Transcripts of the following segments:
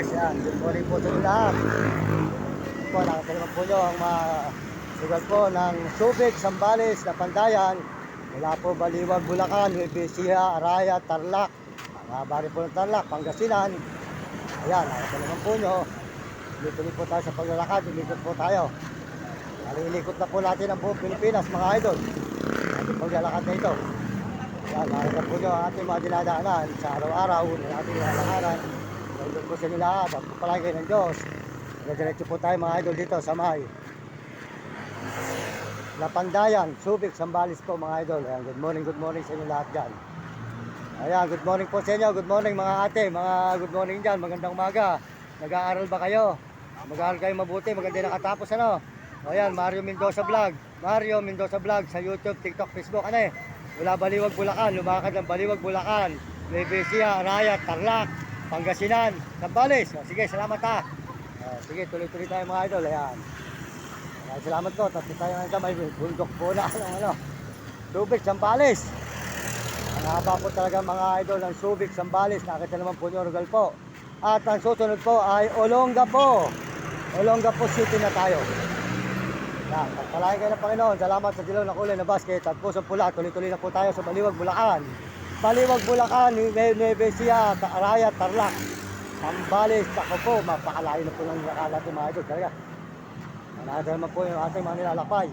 Sambales. Yan, good morning po sa inyo lahat. Po, nakatalaman po nyo ang mga sugal po ng Subic, Sambales, Lapandayan. Mula po Baliwag, Bulacan, Nueva Ecija, Araya, Tarlac. Mga bari po ng Tarlac, Pangasinan. Ayan, nakatalaman po nyo. Tuloy po tayo sa paglalakad, ilikot po tayo. Nalilikot na po natin ang buong Pilipinas, mga idol. Ating paglalakad na ito. Yan, makikita po nyo ang ating mga dinadaanan sa araw-araw ng ating lalakaran. Nandun po sa inyo lahat, at pupalagi kayo ng Diyos. Nagdiretso po tayo mga idol dito sa may Lapandayan, Subic, Sambales po mga idol. Ayan, good morning sa inyo lahat dyan. Ayan, good morning po sa inyo, good morning mga ate, mga good morning dyan, magandang umaga. Nag-aaral ba kayo? Mag-aaral kayo mabuti, maganda nakatapos ano? Ayan, Mario Mendoza Vlog sa YouTube, TikTok, Facebook, ano eh? Mula Baliwag, Bulacan, lumakad ng Baliwag, Bulacan, Nueva Ecija, Araya, Tarlac, Pangasinan, Sambales. Sige, salamat ha. Sige, tuloy-tuloy tayo mga idol. Ayan. Salamat po. Tapos tayo nga may bundok po na ano. Subic, Sambales. Ang haba po talaga mga idol ng Subic, Sambales. Nakita naman po nyo, Rugal po. At ang susunod po ay Olongapo. Olongapo City na tayo. Yan, pagpalain kayo ng Panginoon. Salamat sa dilaw na kulay na basket at pusong pula. Tuloy-tuloy na po tayo sa Baliwag, Bulacan. Baliwag, Bulacan, Nueva Ecija, Araya, Tarlac, Sambales. Ako po, mapakalayo na po ng lakala natin mga idol. Talaga. Nakita naman po yung ating mga nilalakbay.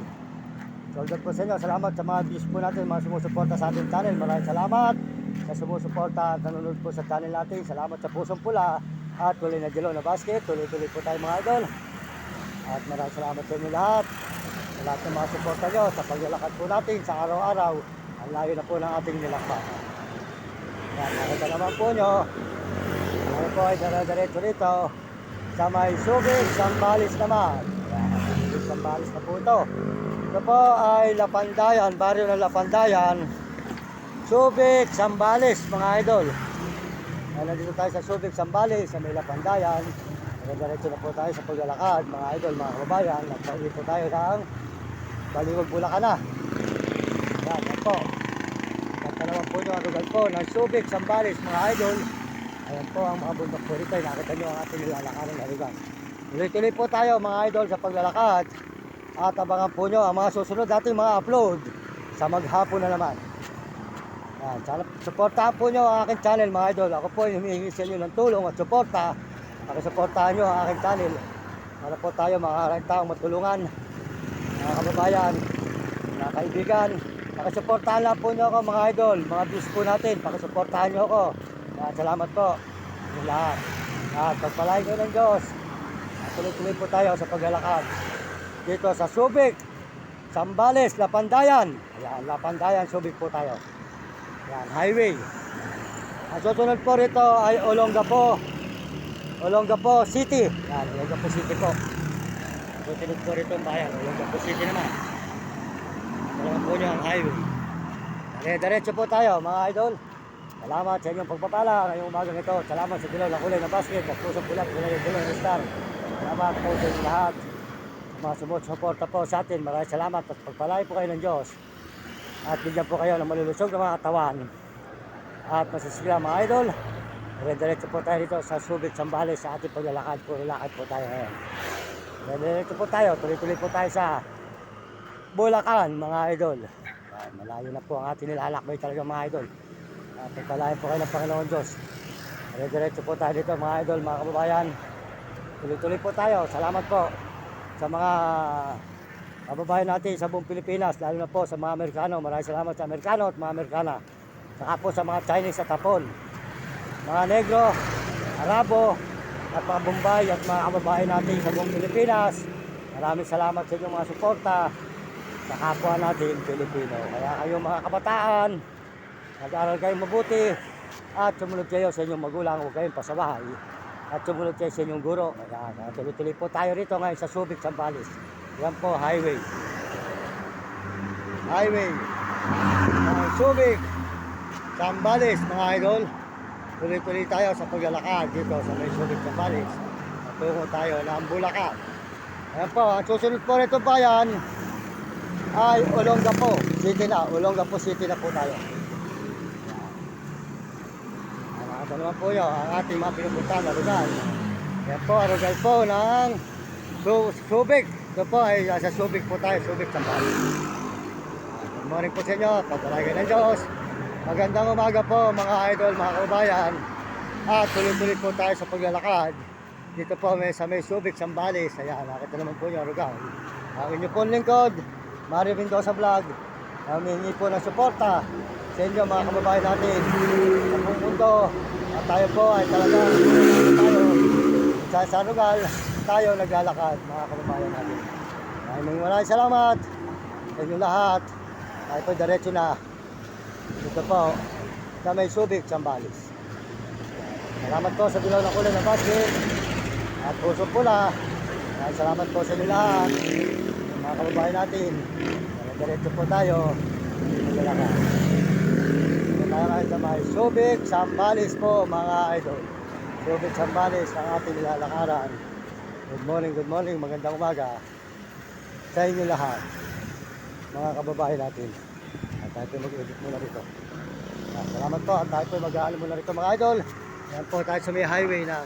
Soldat po sa inyo. Salamat sa mga views po natin, mga sumusuporta sa ating channel. Maraming salamat sa sumusuporta at nanonood po sa channel natin. Salamat sa pusong pula at kulay na dilaw na basket. Tuloy-tuloy po tayo mga idol. At maraming salamat sa inyo lahat. Sa lahat ng mga suporta nyo sa paglalakad po natin sa araw-araw. Ang layo na po ng ating nilakbay. Yan, nakita naman po nyo. Ano po ay dara-diretso dito sa may Subic, Sambales naman. Yan, Subic, Sambales na po ito. Ito po ay Lapandayan, baryo ng Lapandayan. Subic, Sambales mga idol. Nandito tayo sa Subic, Sambales, sa may Lapandayan. Diretso na po tayo sa paglalakad mga idol, mga kababayan. Nagpauwi po tayo ng Baliwag, Bulacan na. Yan po. Naman po nyo ang lugar po ng Subic, Sambales mga idol. Ayan po ang mga bundok po rito. Nakita nyo ang ating nilalakaran na lugar. Tuloy-tuloy po tayo mga idol sa paglalakad. At abangan po nyo ang mga susunod nating mga upload sa maghapon na naman. Yan, supportahan po nyo ang aking channel mga idol. Ako po humihingi sa inyo ng tulong at suporta. Pakisuportahan nyo ang aking channel para po tayo mga taong matulungan, mga kababayan, mga kaibigan. Pakisuportahan lang po nyo ako mga idol, mga views po natin. Pakisuportahan nyo ako. Salamat po sa lahat. At pagpalain kayo ng Diyos. At tuloy-tuloy po tayo sa paglalakad dito sa Subic, Sambales, Lapandayan. Ayan, Lapandayan, Subic po tayo. Ayan, highway. Ang susunod po rito ay Olongapo City. Yan, Olongapo City po. Susunod po rito ang bayan. Olongapo City naman. Talagang po nyo ang highway. Diretso po tayo mga idol. Salamat sa inyong pagpapala ngayong umagang ito. Salamat sa dilaw na kulay na basket at pusong pulat kulay na dilaw na star. Salamat po sa inyo lahat. Mga sumusuporta po sa atin. Maraming salamat at pagpalay po kayo ng Diyos. At bigyan po kayo ng malulusog na mga katawan. At masisigla mga idol. Diretso po tayo dito sa Subic, Sambales sa ating paglalakad. Puro lakad po tayo ngayon. Diretso po tayo. Tuloy-tuloy po tayo sa Bulacan mga idol. Yan, malayo na po ang ating nilalakbay talaga mga idol. At pagpalain po kayo ng Panginoon Diyos. Diretso po tayo dito mga idol, mga kababayan. Tuloy-tuloy po tayo. Salamat po sa mga kababayan natin sa buong Pilipinas. Lalo na po sa mga Amerikano. Maraming salamat sa Amerikano at mga Amerikana. Saka po sa mga Chinese at Hapon. Mga Negro, Arabo, at mga Bombay at mga kababayan natin sa buong Pilipinas. Maraming salamat sa inyong mga suporta sa kapwa natin Pilipino. Kaya kayong mga kabataan, nag-aaral kayong mabuti at sumunod kayo sa inyong magulang. Huwag kayong pasaway at sumunod kayo sa inyong guro. Kaya tuloy-tuloy po tayo rito ngayon sa Subic, Sambales. Yan po, highway. Subic, Sambales mga idol. Tuloy-tuloy tayo sa paglalakad dito sa may Subic, Sambales. Tungo tayo ng Bulacan. Ayan po, ang susunod po rito bayan ay Olongapo City na. Olongapo City na po tayo. Ano naman po yun, ang ating mga pinupuntahan na lugar. Yan po, arugal po ng Subic. Ito po ay sa Subic po tayo, Subic Sambales. Good morning po sa inyo, pagpalagan ng Diyos. Magandang umaga po mga idol, mga kababayan. At tuloy-tuloy po tayo sa paglalakad. Dito po sa may Subic Sambales. Ayan, nakita naman po yung arugal. Ang inyo po lingkod, Mario Mendoza Vlog. Humingi po ng suporta sa inyo mga kababayan natin sa buong mundo. At tayo po ay talagang tayo sa arugal, tayo naglalakad mga kababayan natin. Maraming salamat sa inyo lahat. Tayo po diretso na dito po sa may Subic Sambales. Salamat po sa dilaw ng kulay ng basket at pusong pula. Salamat po sa inyo lahat mga kababayan natin. Diretso po tayo naglalakad. Tayo ngayon sa may Subic Sambales po mga idol. Subic Sambales ang ating nilalakaran. Good morning, magandang umaga sa inyo lahat mga kababayan natin. At tayo po mag-edit muna rito. Salamat po at tayo po mag-aalam muna rito mga idol. Yan po tayo sa may highway ng